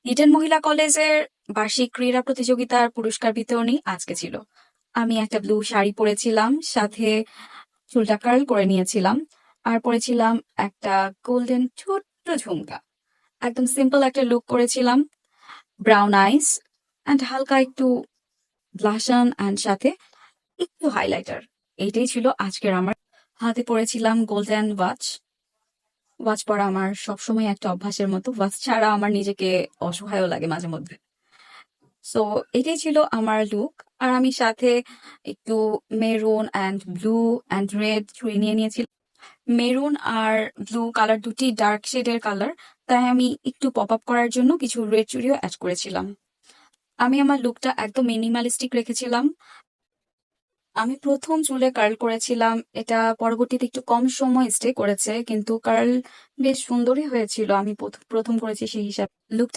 Eden মহিলা কলেজের বার্ষিক ক্রীড়া প্রতিযোগিতার পুরস্কার বিতরণী আজকে ছিল। আমি একটা ব্লু শাড়ি পরেছিলাম, সাথে চুলটা কার্ল করে নিয়েছিলাম, আর পরেছিলাম একটা গোল্ডেন ছোট্ট ঝুমকা। একদম সিম্পল একটা লুক করেছিলাম, ব্রাউন আইস অ্যান্ড হালকা একটু ব্লাশন অ্যান্ড সাথে একটু হাইলাইটার। এইটাই ছিল আজকের আমার। হাতে পরেছিলাম গোল্ডেন ওয়াচ। ওয়াচ পরা আমার সবসময় একটা অভ্যাসের মতো। ওয়াচ ছাড়া আমার নিজেকে অসহায়ও লাগে মাঝে মধ্যে। সো এটাই ছিল আমার লুক। আর আমি সাথে একটু maroon and blue and red চুড়ি নিয়ে নিয়েছিলাম। মেরুন আর ব্লু কালার দুটি ডার্ক শেডের কালার, তাই আমি একটু পপ আপ করার জন্য কিছু রেড চুড়িও অ্যাড করেছিলাম। আমি আমার লুকটা একদম মিনিমালিস্টিক রেখেছিলাম। আমি প্রথম চুলে কার্ল করেছিলাম, এটা পরবর্তীতে একটু কম সময় স্টে করেছে, কিন্তু কার্ল বেশ সুন্দরই হয়েছিল। আমি প্রথম প্রথম করেছি সেই হিসাবে লুকটা